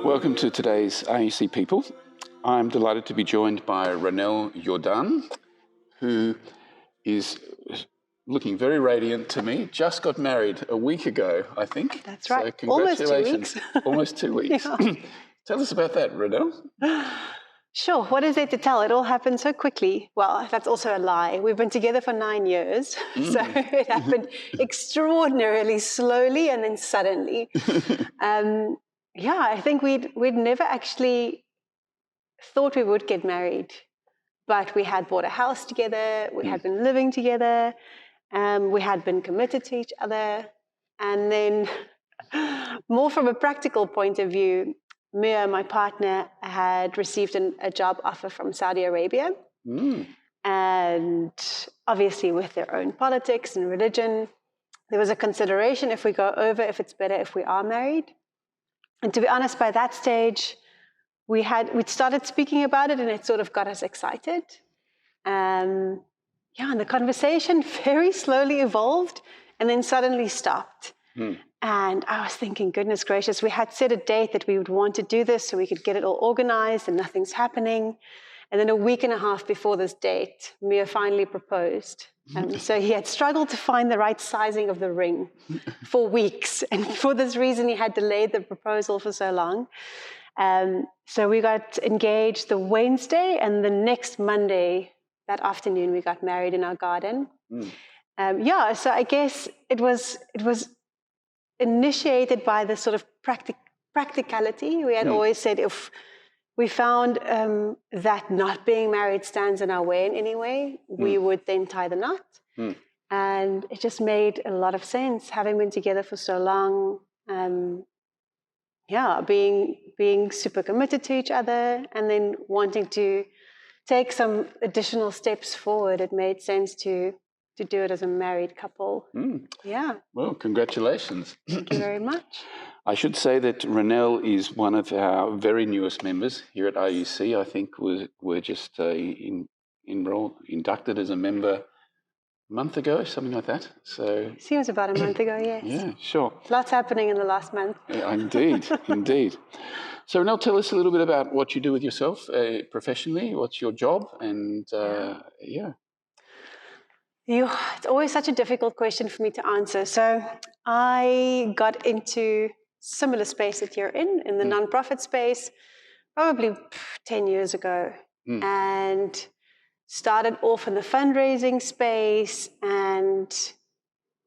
Welcome to today's RUC People. I'm delighted to be joined by Ronelle Jordaan, who is looking very radiant to me. Just got married a week ago, I think. That's right. So congratulations. Almost 2 weeks. Almost 2 weeks. Yeah. Tell us about that, Ronelle. Sure. What is there to tell? It all happened so quickly. Well, that's also a lie. We've been together for 9 years. So it happened extraordinarily slowly and then suddenly. Yeah, I think we'd never actually thought we would get married, but we had bought a house together. We had been living together. We had been committed to each other. And then more from a practical point of view, Mia, my partner, had received a job offer from Saudi Arabia. And obviously with their own politics and religion, there was a consideration if we go over, if it's better if we are married. And to be honest, by that stage, we'd started speaking about it and it sort of got us excited. And the conversation very slowly evolved and then suddenly stopped. And I was thinking, goodness gracious, we had set a date that we would want to do this so we could get it all organized and nothing's happening. And then a week and a half before this date, Mia finally proposed. So he had struggled to find the right sizing of the ring for weeks. And for this reason, he had delayed the proposal for so long. So we got engaged the Wednesday, and the next Monday, that afternoon, we got married in our garden. So I guess it was initiated by this sort of practicality. We had always said if we found that not being married stands in our way in any way, we would then tie the knot. And it just made a lot of sense, having been together for so long, being super committed to each other, and then wanting to take some additional steps forward. It made sense to do it as a married couple. Well, congratulations. Thank you very much. I should say that Ronelle is one of our very newest members here at RUC. I think we're just inducted as a member a month ago, something like that. So seems about a month ago, yes. Yeah, sure. Lots happening in the last month. Indeed, indeed. So Ronelle, tell us a little bit about what you do with yourself professionally. What's your job? And it's always such a difficult question for me to answer. So I got into similar space that you're in the nonprofit space, probably 10 years ago, and started off in the fundraising space. And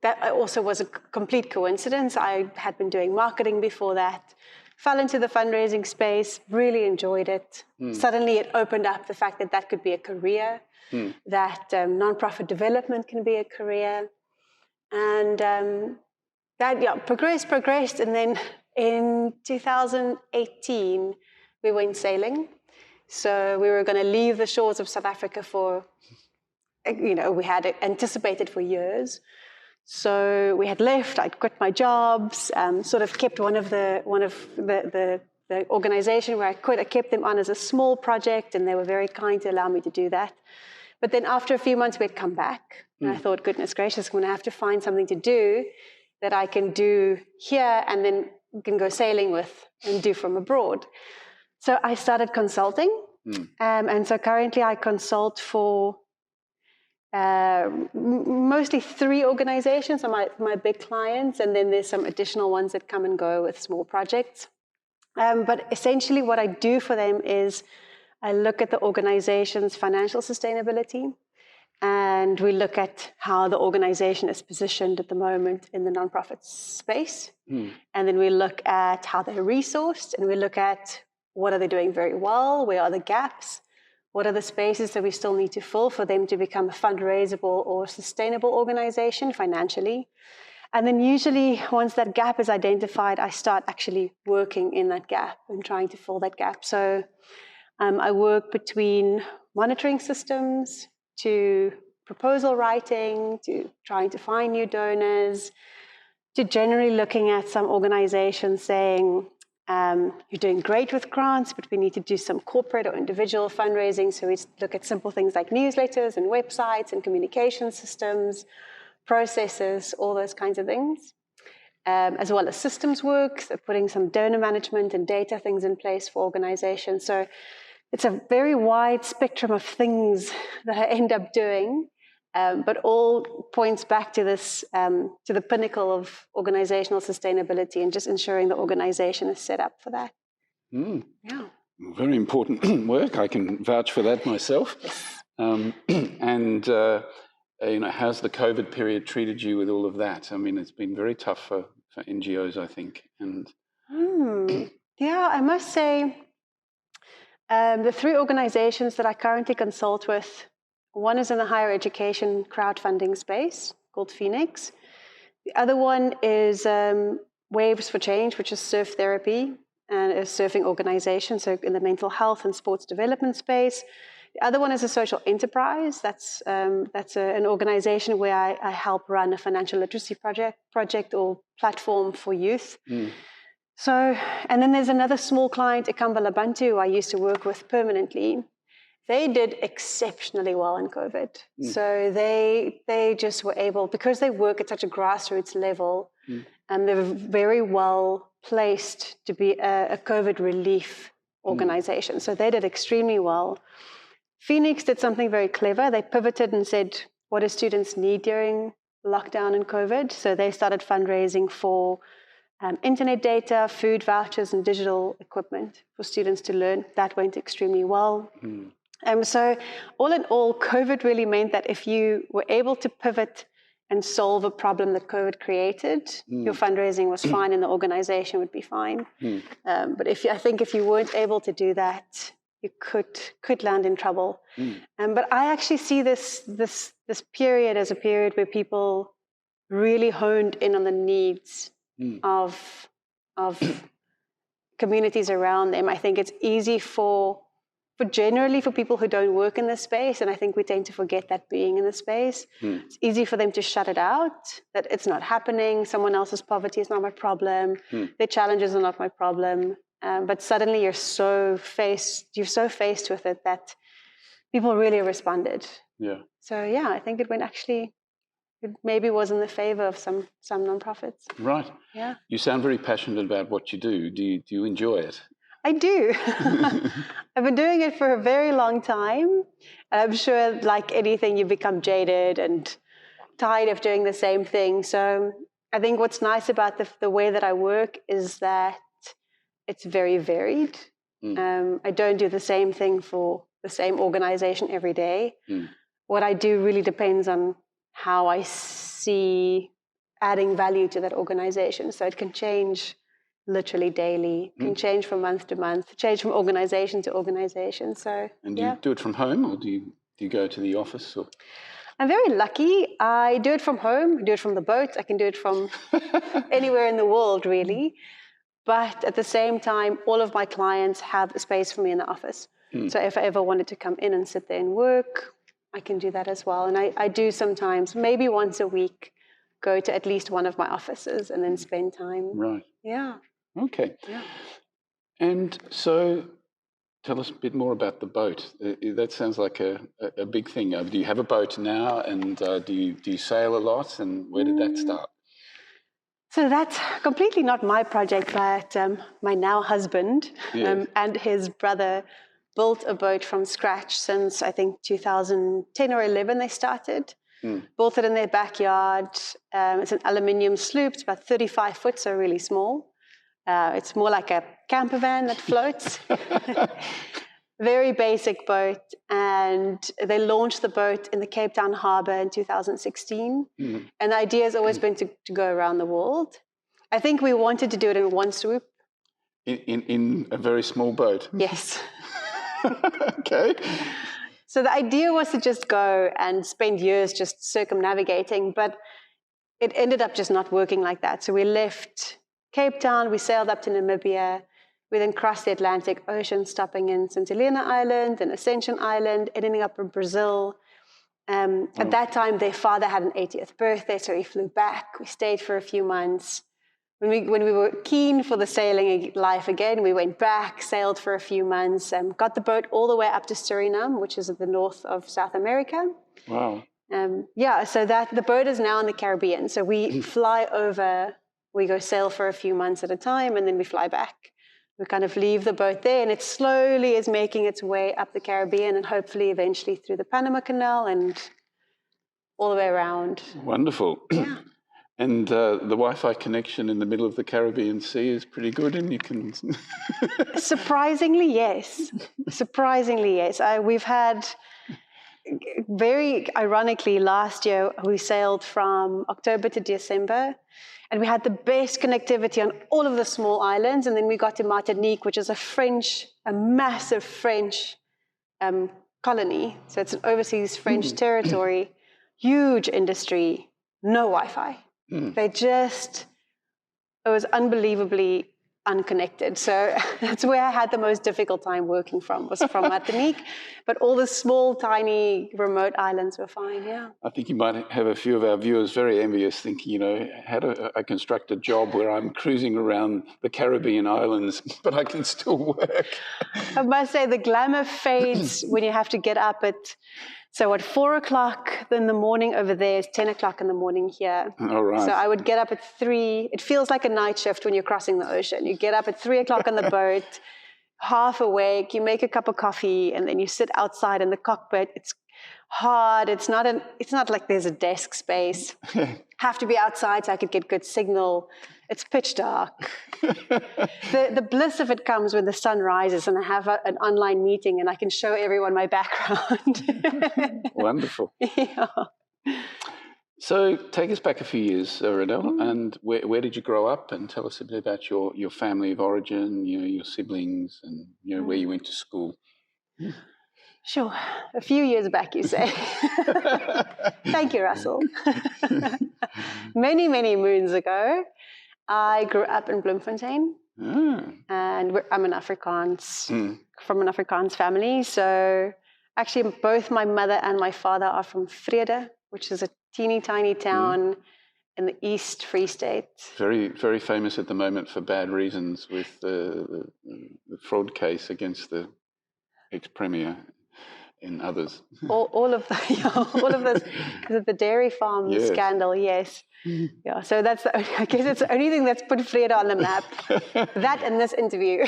that also was a complete coincidence. I had been doing marketing before that, fell into the fundraising space, really enjoyed it. Suddenly it opened up the fact that could be a career, that nonprofit development can be a career. And that progressed. And then in 2018, we went sailing. So we were going to leave the shores of South Africa for, we had anticipated for years. So we had left. I'd quit my jobs, sort of kept one of the organization where I could. I kept them on as a small project, and they were very kind to allow me to do that. But then after a few months, we'd come back. And I thought, goodness gracious, I'm going to have to find something to do that I can do here and then can go sailing with and do from abroad. So I started consulting. And so currently I consult for mostly 3 organizations are my big clients, and then there's some additional ones that come and go with small projects. But essentially what I do for them is I look at the organization's financial sustainability, and we look at how the organization is positioned at the moment in the nonprofit space. And then we look at how they're resourced, and we look at what are they doing very well, where are the gaps, what are the spaces that we still need to fill for them to become a fundraisable or sustainable organization financially. And then usually once that gap is identified, I start actually working in that gap and trying to fill that gap. So I work between monitoring systems to proposal writing, to trying to find new donors, to generally looking at some organizations saying, you're doing great with grants, but we need to do some corporate or individual fundraising. So we look at simple things like newsletters and websites and communication systems, processes, all those kinds of things. as well as systems work, so putting some donor management and data things in place for organizations. So it's a very wide spectrum of things that I end up doing, but all points back to this, to the pinnacle of organizational sustainability and just ensuring the organization is set up for that. Mm. Yeah. Very important work. I can vouch for that myself. And how's the COVID period treated you with all of that? I mean, it's been very tough for NGOs, I think. And yeah, I must say, the 3 organizations that I currently consult with, one is in the higher education crowdfunding space called Phoenix. The other one is Waves for Change, which is surf therapy and a surfing organization, so in the mental health and sports development space. The other one is a social enterprise. That's an organization where I help run a financial literacy project or platform for youth. So, and then there's another small client, Ikamba Labantu, who I used to work with permanently. They did exceptionally well in COVID. So they just were able, because they work at such a grassroots level, and they're very well placed to be a COVID relief organization. So they did extremely well. Phoenix did something very clever. They pivoted and said, what do students need during lockdown and COVID? So they started fundraising for internet data, food vouchers, and digital equipment for students to learn. That went extremely well. So all in all, COVID really meant that if you were able to pivot and solve a problem that COVID created, your fundraising was fine and the organization would be fine. But I think if you weren't able to do that, you could land in trouble. But I actually see this period as a period where people really honed in on the needs of communities around them. I think it's easy for generally for people who don't work in this space, and I think we tend to forget that being in the space, it's easy for them to shut it out, that it's not happening, someone else's poverty is not my problem, their challenges are not my problem. But suddenly you're so faced with it that people really responded. Yeah. So yeah, I think it maybe was in the favor of some nonprofits. Right. Yeah. You sound very passionate about what you do. Do you enjoy it? I do. I've been doing it for a very long time. And I'm sure, like anything, you become jaded and tired of doing the same thing. So I think what's nice about the way that I work is that it's very varied. I don't do the same thing for the same organization every day. What I do really depends on how I see adding value to that organization. So it can change literally daily, can change from month to month, change from organization to organization. So, and do you do it from home, or do you go to the office? Or? I'm very lucky. I do it from home, I do it from the boat. I can do it from anywhere in the world, really. But at the same time, all of my clients have a space for me in the office. So if I ever wanted to come in and sit there and work, I can do that as well. And I do sometimes, maybe once a week, go to at least one of my offices and then spend time. Right. Yeah. Okay. Yeah. And so tell us a bit more about the boat. That sounds like a big thing. Do you have a boat now, and do you sail a lot, and where did that start? So that's completely not my project, but my now husband and his brother built a boat from scratch since, I think, 2010 or 11 they started. Built it in their backyard. It's an aluminium sloop. It's about 35 foot, so really small. It's more like a camper van that floats. Very basic boat. And they launched the boat in the Cape Town Harbour in 2016. And the idea has always been to go around the world. I think we wanted to do it in one swoop. In a very small boat? Yes. Okay. So the idea was to just go and spend years just circumnavigating, but it ended up just not working like that. So we left Cape Town, we sailed up to Namibia, we then crossed the Atlantic Ocean, stopping in St. Helena Island and Ascension Island, ending up in Brazil. At that time, their father had an 80th birthday, so he flew back. We stayed for a few months. When we were keen for the sailing life again, we went back, sailed for a few months, got the boat all the way up to Suriname, which is at the north of South America. Wow. So the boat is now in the Caribbean. So we fly over We go sail for a few months at a time, and then we fly back. We kind of leave the boat there, and it slowly is making its way up the Caribbean and hopefully eventually through the Panama Canal and all the way around. Wonderful. Yeah. And the Wi-Fi connection in the middle of the Caribbean Sea is pretty good, and you can... Surprisingly, yes. Surprisingly, yes. We've had, very ironically, last year we sailed from October to December, and we had the best connectivity on all of the small islands, and then we got to Martinique, which is a massive French colony. So it's an overseas French territory, huge industry, no Wi-Fi. It was unbelievably unconnected. So that's where I had the most difficult time working from, was from Martinique. But all the small, tiny, remote islands were fine, yeah. I think you might have a few of our viewers very envious, thinking, you know, how do I construct a job where I'm cruising around the Caribbean islands, but I can still work? I must say the glamour fades when you have to get up at, so at 4 o'clock in the morning over there is 10 o'clock in the morning here. All right. So I would get up at 3. It feels like a night shift when you're crossing the ocean. You get up at 3 o'clock on the boat, half awake, you make a cup of coffee, and then you sit outside in the cockpit. It's hard. It's not like there's a desk space. Have to be outside so I could get good signal. It's pitch dark. The bliss of it comes when the sun rises and I have an online meeting and I can show everyone my background. Wonderful. Yeah. So take us back a few years, Ronelle, and where did you grow up? And tell us a bit about your family of origin, you know, your siblings, and you know where you went to school. Sure. A few years back, you say. Thank you, Russell. Many, many moons ago, I grew up in Bloemfontein. And I'm an Afrikaans, from an Afrikaans family. So actually, both my mother and my father are from Vrede, which is a teeny tiny town in the East Free State. Very, very famous at the moment for bad reasons, with the fraud case against the ex-premier and others. All of those, because of the dairy farm scandal, yes. Yeah, so that's I guess it's the only thing that's put Vrede on the map. That and this interview.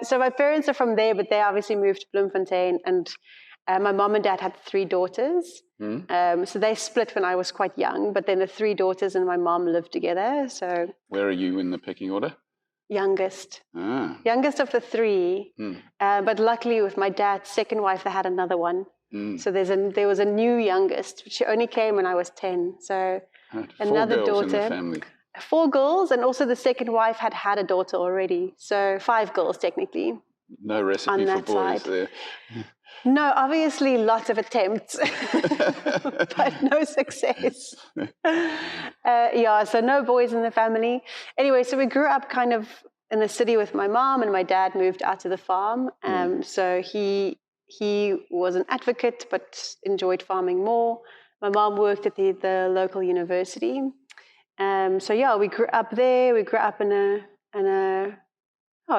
So my parents are from there, but they obviously moved to Bloemfontein, and my mom and dad had 3 daughters. So they split when I was quite young, but then the 3 daughters and my mom lived together. So where are you in the pecking order? Youngest. Youngest of the 3. But luckily with my dad's second wife, they had another one. So there was a new youngest. She only came when I was 10. So 4 another girls daughter. in the family. 4 girls, and also the second wife had a daughter already. So 5 girls technically. No recipe for boys there. No, obviously lots of attempts, but no success. So no boys in the family. Anyway, so we grew up kind of in the city with my mom, and my dad moved out to the farm. So he was an advocate, but enjoyed farming more. My mom worked at the local university. We grew up there. We grew up in a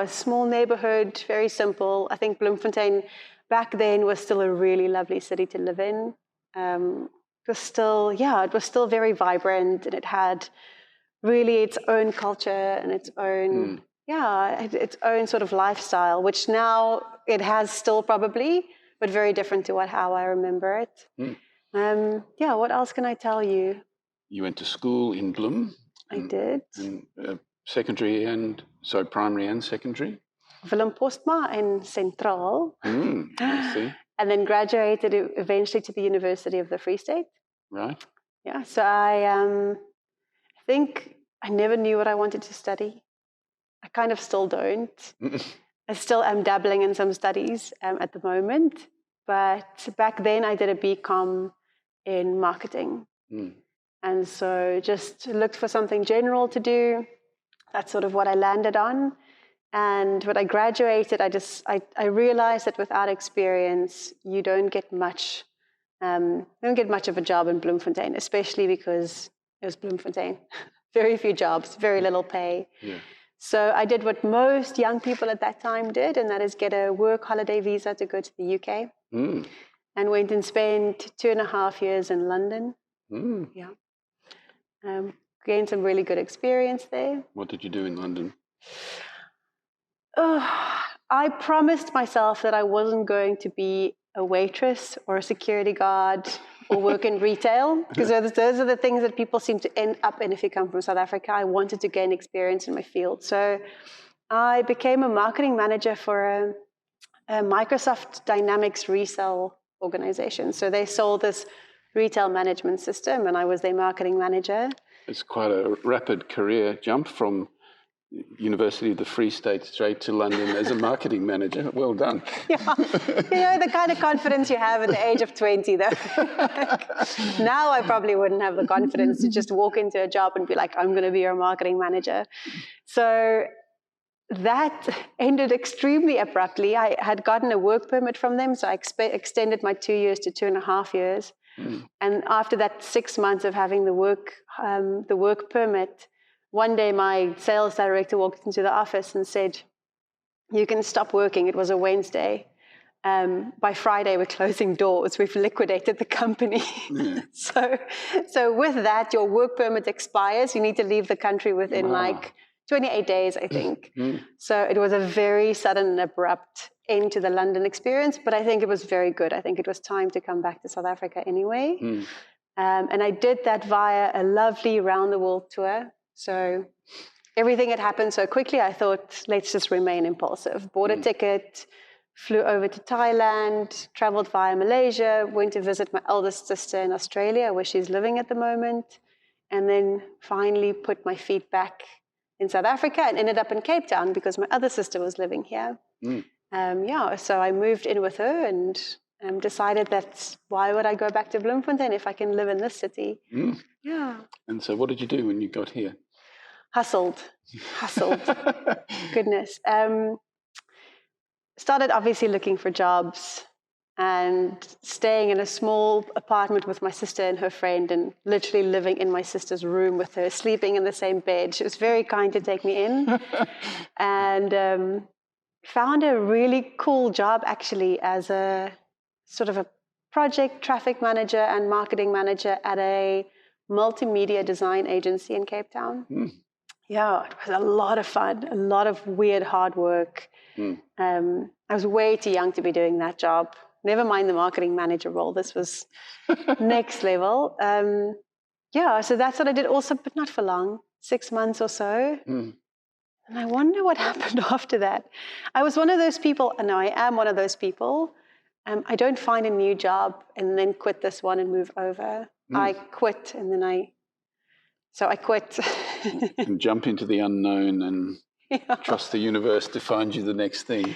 small neighborhood, very simple. I think Bloemfontein back then was still a really lovely city to live in. It was still very vibrant, and it had really its own culture and its own, its own sort of lifestyle, which now it has still probably, but very different to how I remember it. What else can I tell you? You went to school in Bloem. I did. Primary and secondary? Willem Postma and Centraal. I see. And then graduated eventually to the University of the Free State. Right. Yeah, so I think I never knew what I wanted to study. I kind of still don't. I still am dabbling in some studies at the moment. But back then I did a BCom in marketing. And so just looked for something general to do. That's sort of what I landed on. And when I graduated, I realized that without experience, you don't get much of a job in Bloemfontein, especially because it was Bloemfontein. Very few jobs, very little pay. Yeah. So I did what most young people at that time did, and that is get a work holiday visa to go to the UK. And went and spent 2.5 years in London. Yeah. Gained some really good experience there. What did you do in London? I promised myself that I wasn't going to be a waitress or a security guard or work in retail, because those are the things that people seem to end up in if you come from South Africa. I wanted to gain experience in my field. So I became a marketing manager for a Microsoft Dynamics resale organization. So they sold this retail management system, and I was their marketing manager. It's quite a rapid career jump from University of the Free State straight to London as a marketing manager. Well done. Yeah, the kind of confidence you have at the age of 20, though. Now I probably wouldn't have the confidence to just walk into a job and be like, I'm going to be your marketing manager. So that ended extremely abruptly. I had gotten a work permit from them, so I extended my 2 years to 2.5 years. And after that 6 months of having the work permit, one day my sales director walked into the office and said, you can stop working. It was a Wednesday. By Friday, we're closing doors. We've liquidated the company. Yeah. So with that, your work permit expires. You need to leave the country within 28 days, I think. So it was a very sudden and abrupt end to the London experience, but I think it was very good. I think it was time to come back to South Africa anyway. And I did that via a lovely round-the-world tour. So everything had happened so quickly, I thought, let's just remain impulsive. Bought a ticket, flew over to Thailand, traveled via Malaysia, went to visit my eldest sister in Australia, where she's living at the moment, and then finally put my feet back in South Africa and ended up in Cape Town because my other sister was living here. So I moved in with her and decided that why would I go back to Bloemfontein if I can live in this city? Yeah. And so what did you do when you got here? Hustled. Goodness. Started obviously looking for jobs and staying in a small apartment with my sister and her friend and literally living in my sister's room with her, sleeping in the same bed. She was very kind to take me in. And found a really cool job actually as a sort of a project traffic manager and marketing manager at a multimedia design agency in Cape Town. Yeah, it was a lot of fun, a lot of weird hard work. I was way too young to be doing that job. Never mind the marketing manager role. This was next level. So that's what I did also, but not for long, 6 months or so. And I wonder what happened after that. I was one of those people, no, I am one of those people. I don't find a new job and then quit this one and move over. I quit and then I quit. And jump into the unknown and trust the universe to find you the next thing.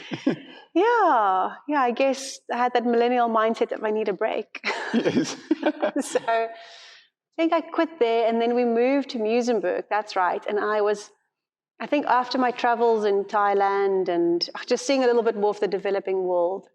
Yeah, I guess I had that millennial mindset that I need a break. Yes. So I think I quit there and then we moved to Muizenberg, that's right. And I think after my travels in Thailand and just seeing a little bit more of the developing world,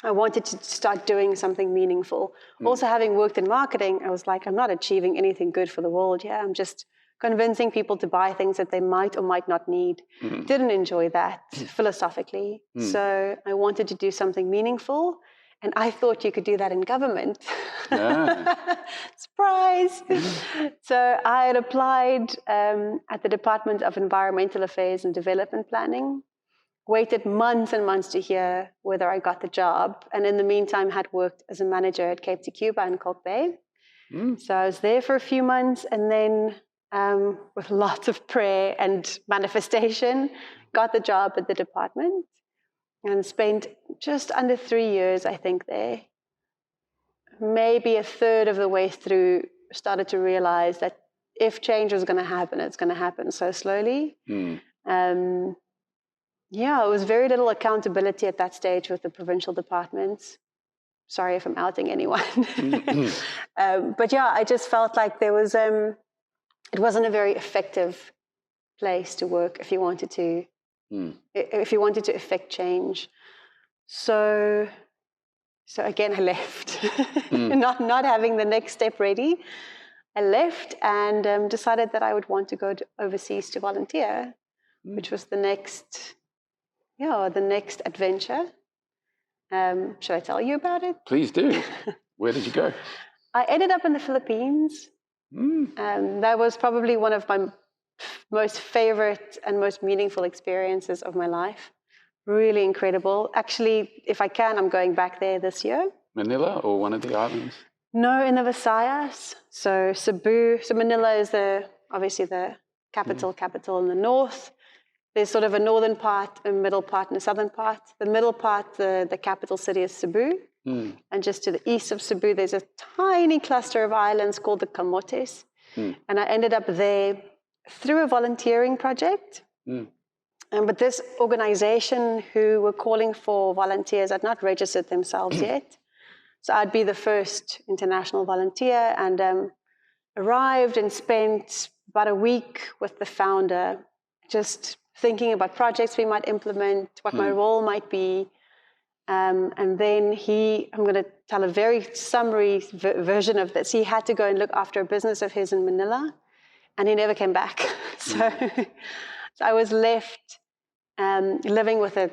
I wanted to start doing something meaningful. Also, having worked in marketing, I was like, I'm not achieving anything good for the world. Yeah, I'm just convincing people to buy things that they might or might not need. Didn't enjoy that philosophically. So I wanted to do something meaningful. And I thought you could do that in government. Surprise! So I had applied at the Department of Environmental Affairs and Development Planning, waited months and months to hear whether I got the job. And in the meantime, had worked as a manager at Cape Tecuba in Kalk Bay. So I was there for a few months and then with lots of prayer and manifestation, got the job at the department. And spent just under 3 years, I think, there. Maybe a third of the way through, started to realize that if change was going to happen, it's going to happen so slowly. It was very little accountability at that stage with the provincial departments. Sorry if I'm outing anyone. But I just felt like there was, it wasn't a very effective place to work if you wanted to. If you wanted to effect change. So again, I left, not having the next step ready. I left and decided that I would want to go overseas to volunteer, which was the next adventure. Should I tell you about it? Please do. Where did you go? I ended up in the Philippines. And that was probably one of my most favorite and most meaningful experiences of my life. Really incredible. Actually, if I can, I'm going back there this year. Manila or one of the islands? No, in the Visayas. So Cebu. So Manila is obviously the capital in the north. There's sort of a northern part, a middle part, and a southern part. The middle part, the capital city is Cebu. And just to the east of Cebu, there's a tiny cluster of islands called the Camotes. And I ended up there through a volunteering project. But this organization who were calling for volunteers had not registered themselves yet. So I'd be the first international volunteer, and arrived and spent about a week with the founder, just thinking about projects we might implement, what my role might be. And then I'm going to tell a very summary version of this. He had to go and look after a business of his in Manila, and he never came back. So I was left living with a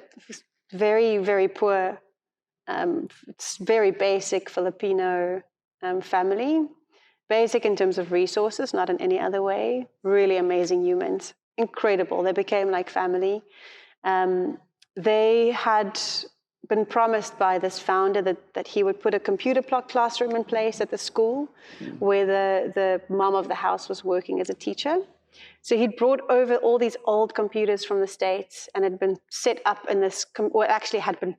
very, very poor, very basic Filipino family. Basic in terms of resources, not in any other way. Really amazing humans. Incredible. They became like family. They had been promised by this founder that he would put a computer classroom in place at the school where the mom of the house was working as a teacher. So he'd brought over all these old computers from the States and had been set up in this, or actually had been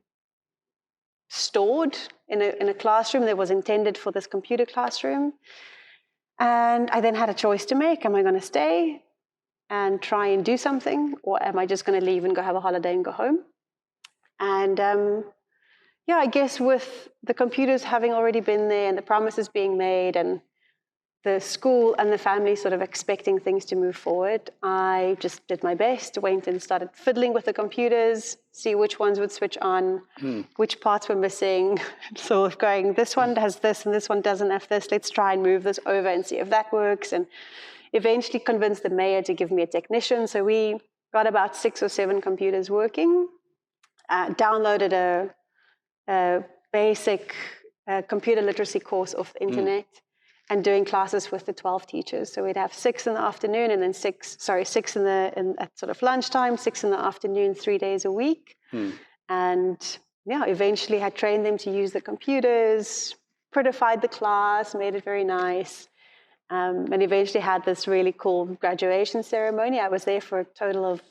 stored in a classroom that was intended for this computer classroom. And I then had a choice to make. Am I going to stay and try and do something, or am I just going to leave and go have a holiday and go home? And I guess with the computers having already been there and the promises being made and the school and the family sort of expecting things to move forward, I just did my best, went and started fiddling with the computers, see which ones would switch on, which parts were missing, sort of going, this one has this and this one doesn't have this, let's try and move this over and see if that works, and eventually convinced the mayor to give me a technician. So we got about 6 or 7 computers working, downloaded a basic computer literacy course off the internet, and doing classes with the 12 teachers. So we'd have 6 in the afternoon and then 6 at sort of lunchtime, 6 in the afternoon, 3 days a week. And eventually had trained them to use the computers, prettified the class, made it very nice, and eventually had this really cool graduation ceremony. I was there for a total of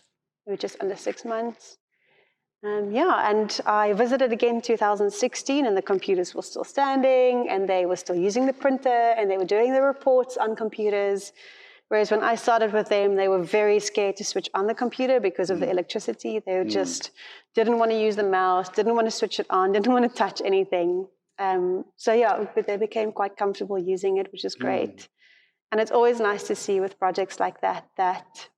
just under 6 months. And I visited again in 2016, and the computers were still standing, and they were still using the printer, and they were doing the reports on computers. Whereas when I started with them, they were very scared to switch on the computer because of the electricity. They just didn't want to use the mouse, didn't want to switch it on, didn't want to touch anything. But they became quite comfortable using it, which is great. And it's always nice to see with projects like that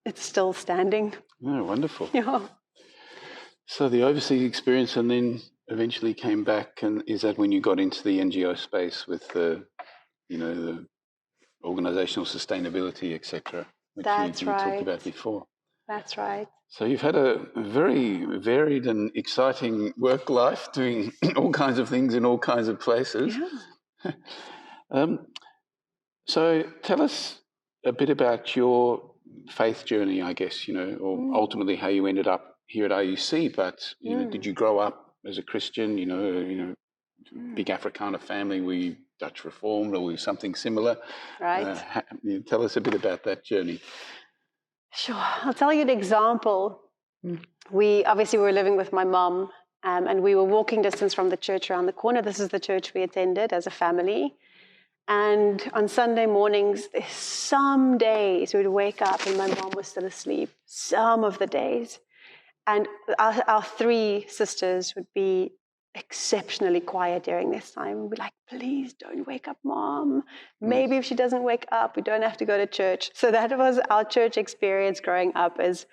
it's still standing. Oh, wonderful. Yeah. So the overseas experience, and then eventually came back, and is that when you got into the NGO space with the organizational sustainability, etc., which you talked about before? That's right. So you've had a very varied and exciting work life, doing all kinds of things in all kinds of places. Yeah. So tell us a bit about your faith journey, I guess, or ultimately how you ended up here at RUC. But did you grow up as a Christian? Big Afrikaner family? Were you Dutch Reformed, or were you something similar? Right. Tell us a bit about that journey. Sure. I'll tell you an example. We obviously were living with my mom, and we were walking distance from the church around the corner. This is the church we attended as a family. And on Sunday mornings, some days we'd wake up and my mom was still asleep, some of the days. And our 3 sisters would be exceptionally quiet during this time. We'd be like, please don't wake up, Mom. Maybe if she doesn't wake up, we don't have to go to church. So that was our church experience growing up. As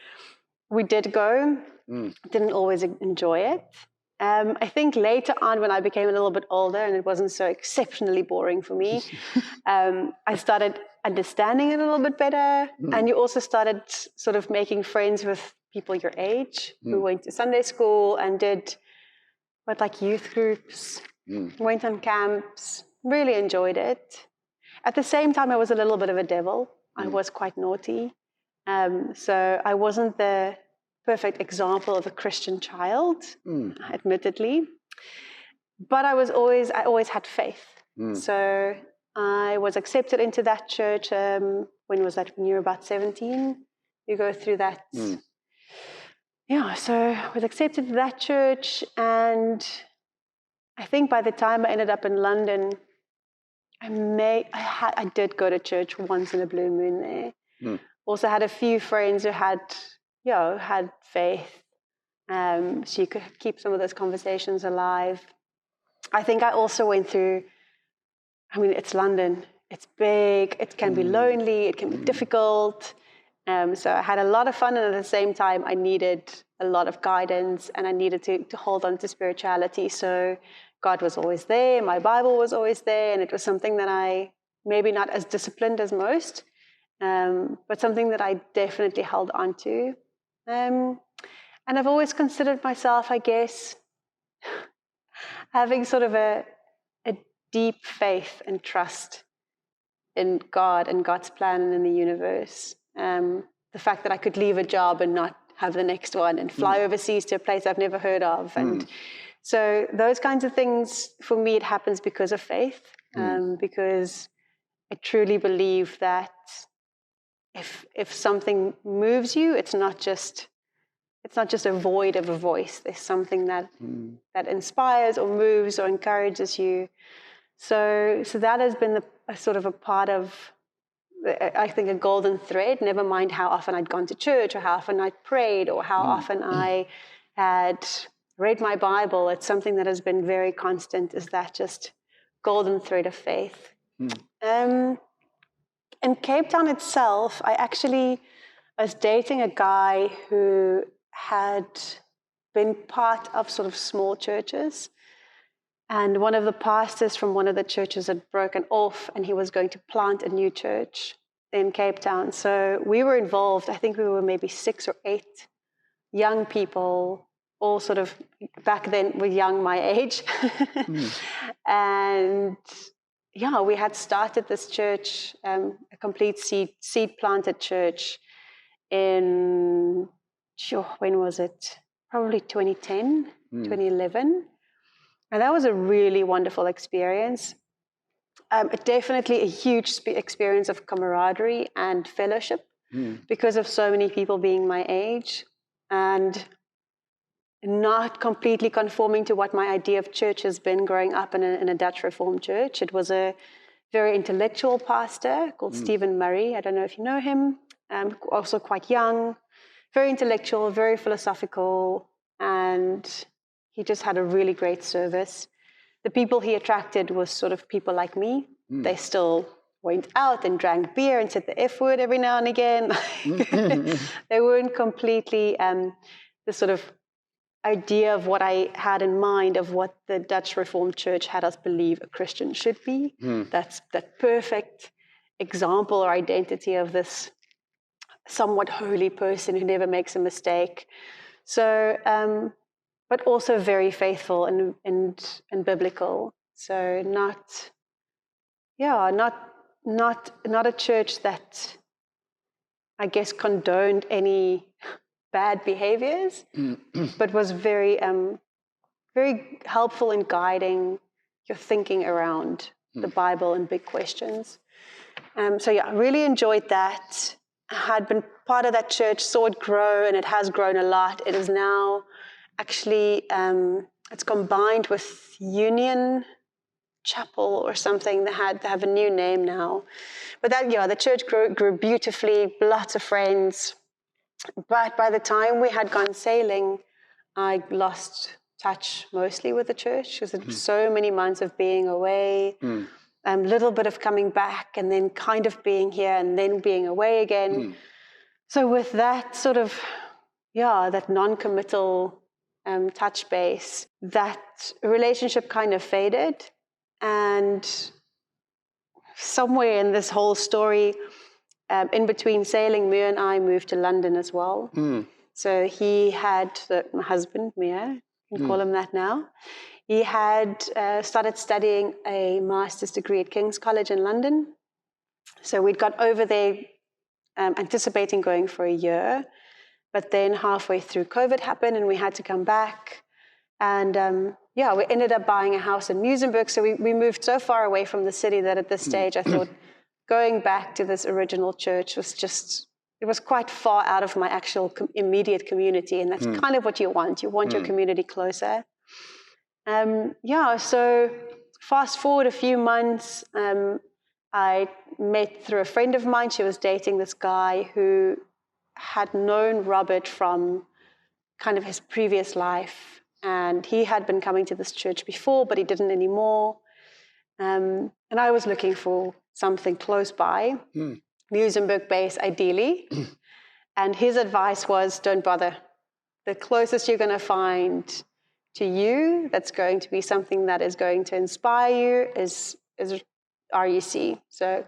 we did go, didn't always enjoy it. I think later on, when I became a little bit older and it wasn't so exceptionally boring for me, I started understanding it a little bit better. And you also started sort of making friends with people your age who went to Sunday school and did youth groups, went on camps, really enjoyed it. At the same time, I was a little bit of a devil. I was quite naughty. So I wasn't the perfect example of a Christian child, admittedly. But I always had faith. So I was accepted into that church. When was that? When you were about 17? You go through that. Yeah, so I was accepted to that church. And I think by the time I ended up in London, I did go to church once in a blue moon there. Also had a few friends who had faith. So you could keep some of those conversations alive. I think I also went through, it's London. It's big. It can be lonely. It can be difficult. So I had a lot of fun, and at the same time, I needed a lot of guidance, and I needed to hold on to spirituality. So God was always there. My Bible was always there, and it was something that I, maybe not as disciplined as most, but something that I definitely held on to. And I've always considered myself, I guess, having sort of a deep faith and trust in God and God's plan and in the universe. The fact that I could leave a job and not have the next one and fly overseas to a place I've never heard of. And so those kinds of things, for me, it happens because of faith, because I truly believe that if something moves you, it's not just a void of a voice. There's something that inspires or moves or encourages you. So that has been a sort of a part of, I think, a golden thread. Never mind how often I'd gone to church or how often I'd prayed or how often I had read my Bible. It's something that has been very constant, is that just golden thread of faith. In Cape Town itself, I was dating a guy who had been part of sort of small churches. And one of the pastors from one of the churches had broken off, and he was going to plant a new church in Cape Town. So we were involved. I think we were maybe 6 or 8 young people, all sort of back then were young, my age. And yeah, we had started this church, a complete seed planted church in, when was it? Probably 2010, 2011. And that was a really wonderful experience. Definitely a huge experience of camaraderie and fellowship because of so many people being my age and not completely conforming to what my idea of church has been growing up in a Dutch Reformed church. It was a very intellectual pastor called Stephen Murray. I don't know if you know him. Also quite young, very intellectual, very philosophical, and he just had a really great service. The people he attracted was sort of people like me. They still went out and drank beer and said the F word every now and again. They weren't completely the sort of idea of what I had in mind of what the Dutch Reformed Church had us believe a Christian should be. That's that perfect example or identity of this somewhat holy person who never makes a mistake. So, but also very faithful and biblical. So not a church that, I guess, condoned any bad behaviors, but was very very helpful in guiding your thinking around the Bible and big questions. So yeah, I really enjoyed that. I had been part of that church, saw it grow, and it has grown a lot. It is now actually, it's combined with Union Chapel or something. They have a new name now. But the church grew beautifully, lots of friends. But by the time we had gone sailing, I lost touch mostly with the church because it was so many months of being away, a little bit of coming back and then kind of being here and then being away again. So with that sort of, that non-committal touch base, that relationship kind of faded. And somewhere in this whole story, in between sailing, Mia and I moved to London as well. So he had, my husband, Mia, you can call him that now, he had started studying a master's degree at King's College in London. So we'd got over there anticipating going for a year, but then halfway through COVID happened and we had to come back. And we ended up buying a house in Muizenberg. So we moved so far away from the city that at this stage I thought going back to this original church was just, it was quite far out of my actual immediate community. And that's kind of what you want. You want your community closer. So fast forward a few months, I met through a friend of mine. She was dating this guy who had known Robert from kind of his previous life. And he had been coming to this church before, but he didn't anymore. And I was looking for something close by, Muizenberg base ideally. And his advice was, don't bother. The closest you're going to find to you that's going to be something that is going to inspire you is RUC. So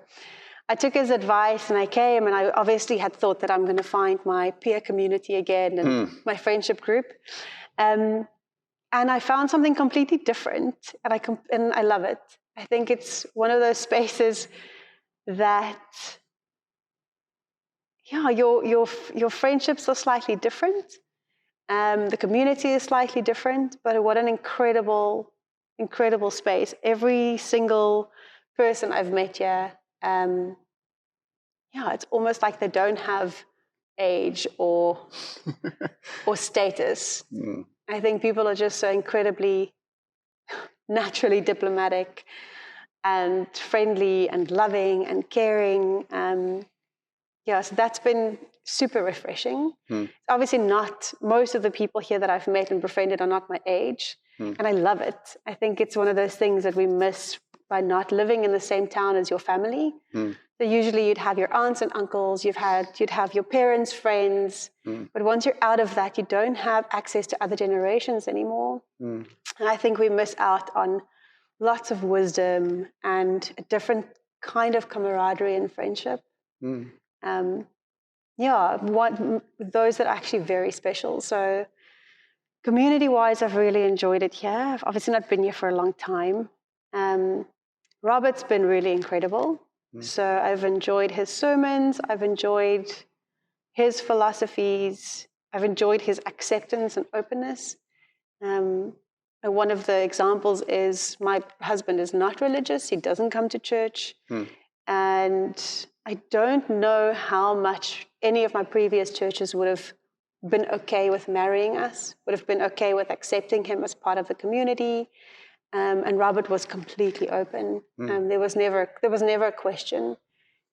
I took his advice and I came, and I obviously had thought that I'm going to find my peer community again and my friendship group. And I found something completely different, and I love it. I think it's one of those spaces that, your friendships are slightly different. The community is slightly different, but what an incredible, incredible space. Every single person I've met here, it's almost like they don't have age or status. I think people are just so incredibly naturally diplomatic and friendly and loving and caring. So that's been super refreshing. Obviously not, most of the people here that I've met and befriended are not my age, and I love it. I think it's one of those things that we miss by not living in the same town as your family. So usually you'd have your aunts and uncles, you'd have your parents' friends, but once you're out of that, you don't have access to other generations anymore. And I think we miss out on lots of wisdom and a different kind of camaraderie and friendship. Those that are actually very special. So community-wise, I've really enjoyed it here. I've obviously not been here for a long time. Robert's been really incredible. So I've enjoyed his sermons. I've enjoyed his philosophies. I've enjoyed his acceptance and openness. One of the examples is my husband is not religious. He doesn't come to church. And I don't know how much any of my previous churches would have been okay with marrying us, would have been okay with accepting him as part of the community. And Robert was completely open. There was never a question.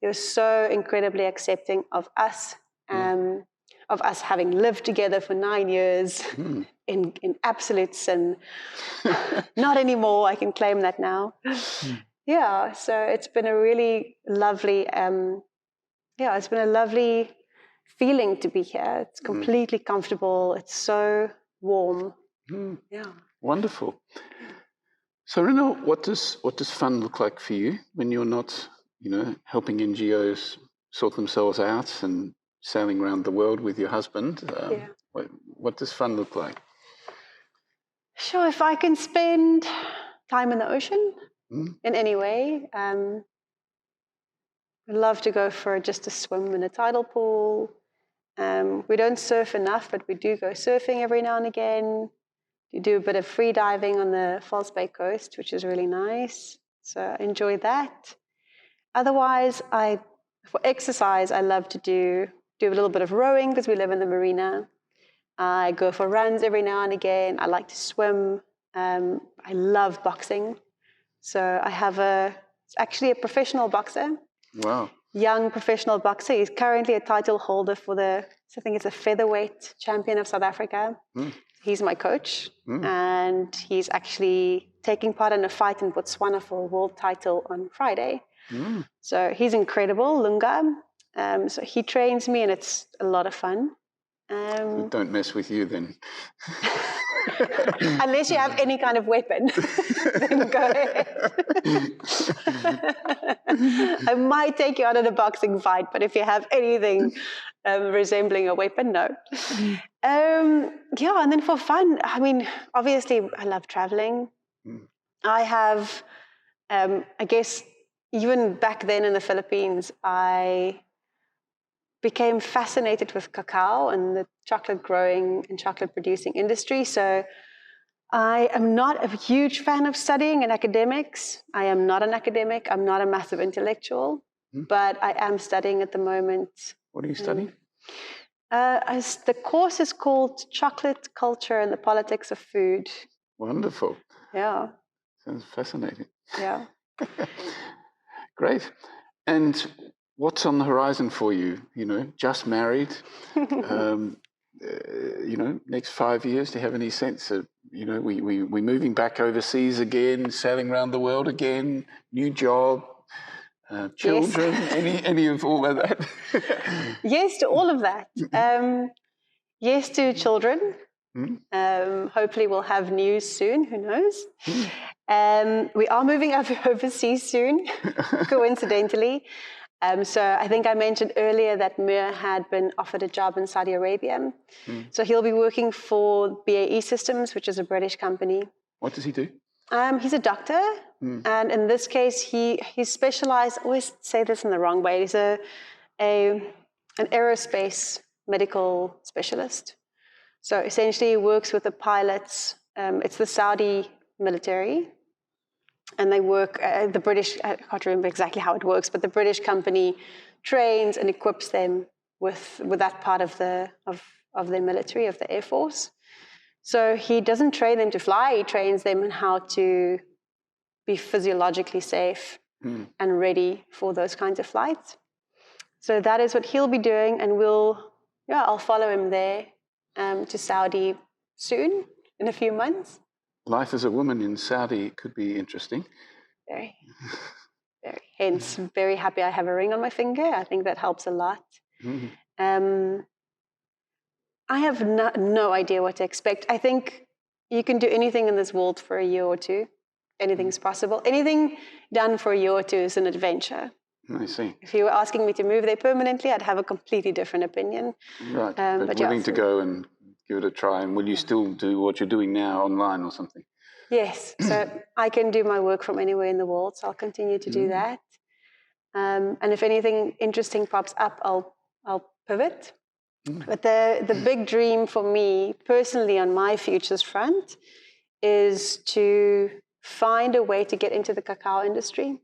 He was so incredibly accepting of us having lived together for 9 years in absolute sin. Not anymore, I can claim that now. So it's been a really lovely, it's been a lovely feeling to be here. It's completely comfortable. It's so warm. Wonderful. So, Ronelle, what does fun look like for you when you're not, helping NGOs sort themselves out and sailing around the world with your husband? What does fun look like? Sure, if I can spend time in the ocean in any way. I'd love to go for just a swim in a tidal pool. We don't surf enough, but we do go surfing every now and again. You do a bit of free diving on the False Bay coast, which is really nice. So I enjoy that. Otherwise, for exercise, I love to do a little bit of rowing because we live in the marina. I go for runs every now and again. I like to swim. I love boxing. So I have actually a professional boxer. Wow. Young professional boxer. He's currently a title holder for I think it's a featherweight champion of South Africa. He's my coach, and he's actually taking part in a fight in Botswana for a world title on Friday. So he's incredible, Lunga. So he trains me, and it's a lot of fun. Don't mess with you then. Unless you have any kind of weapon, then go ahead. I might take you out in a boxing fight, but if you have anything resembling a weapon, no. And then for fun, I mean, obviously, I love traveling. I have, even back then in the Philippines, I became fascinated with cacao and the chocolate growing and chocolate producing industry. So I am not a huge fan of studying in academics. I am not an academic. I'm not a massive intellectual, but I am studying at the moment. What are you studying? The course is called Chocolate Culture and the Politics of Food. Wonderful. Yeah. Sounds fascinating. Yeah. Great. And what's on the horizon for you? You know, just married. You know, next 5 years, do you have any sense of, you know, we moving back overseas again, sailing around the world again, new job, children, yes. any of all of that? Yes to all of that. Yes to children. Hopefully we'll have news soon, who knows. We are moving overseas soon, coincidentally. So I think I mentioned earlier that Mir had been offered a job in Saudi Arabia. So he'll be working for BAE Systems, which is a British company. What does he do? He's a doctor. And in this case, he's specialized, I always say this in the wrong way, he's an aerospace medical specialist. So essentially he works with the pilots. It's the Saudi military. And they work, the British, I can't remember exactly how it works, but the British company trains and equips them with that part of their military, of the Air Force. So he doesn't train them to fly, he trains them in how to be physiologically safe and ready for those kinds of flights. So that is what he'll be doing, and I'll follow him there to Saudi soon, in a few months. Life as a woman in Saudi could be interesting. Very, very. Hence, very happy I have a ring on my finger. I think that helps a lot. I have no idea what to expect. I think you can do anything in this world for a year or two. Anything's possible. Anything done for a year or two is an adventure. I see. If you were asking me to move there permanently, I'd have a completely different opinion. Right, but willing to go and give it a try. And will you still do what you're doing now online or something? Yes, so I can do my work from anywhere in the world, so I'll continue to do that. And if anything interesting pops up, I'll pivot. But the big dream for me, personally, on my futures front, is to find a way to get into the cacao industry.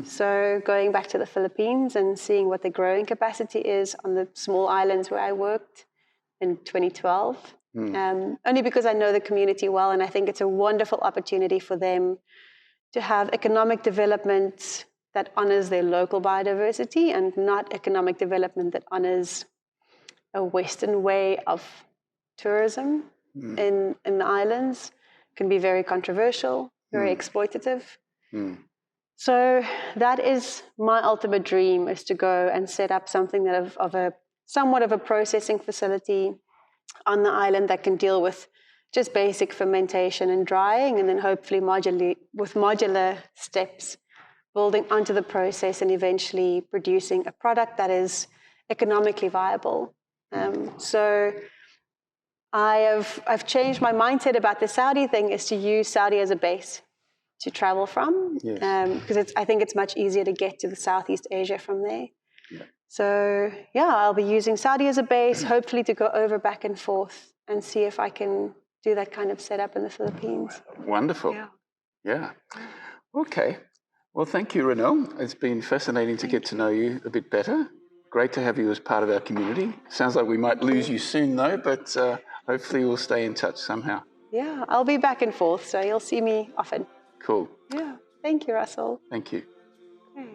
So going back to the Philippines and seeing what the growing capacity is on the small islands where I worked in 2012. Only because I know the community well, and I think it's a wonderful opportunity for them to have economic development that honors their local biodiversity and not economic development that honors a Western way of tourism in the islands. It can be very controversial, very exploitative. So that is my ultimate dream, is to go and set up something that of a somewhat of a processing facility on the island that can deal with just basic fermentation and drying, and then hopefully modular steps, building onto the process and eventually producing a product that is economically viable. So I've changed my mindset about the Saudi thing, is to use Saudi as a base to travel from, because I think it's much easier to get to the Southeast Asia from there. So I'll be using Saudi as a base, hopefully to go over back and forth and see if I can do that kind of setup in the Philippines. Wonderful. Yeah. Okay. Well, thank you, Ronelle. It's been fascinating to get to know you a bit better. Great to have you as part of our community. Sounds like we might lose you soon, though, but hopefully we'll stay in touch somehow. Yeah, I'll be back and forth, so you'll see me often. Cool. Yeah. Thank you, Russell. Thank you. Okay.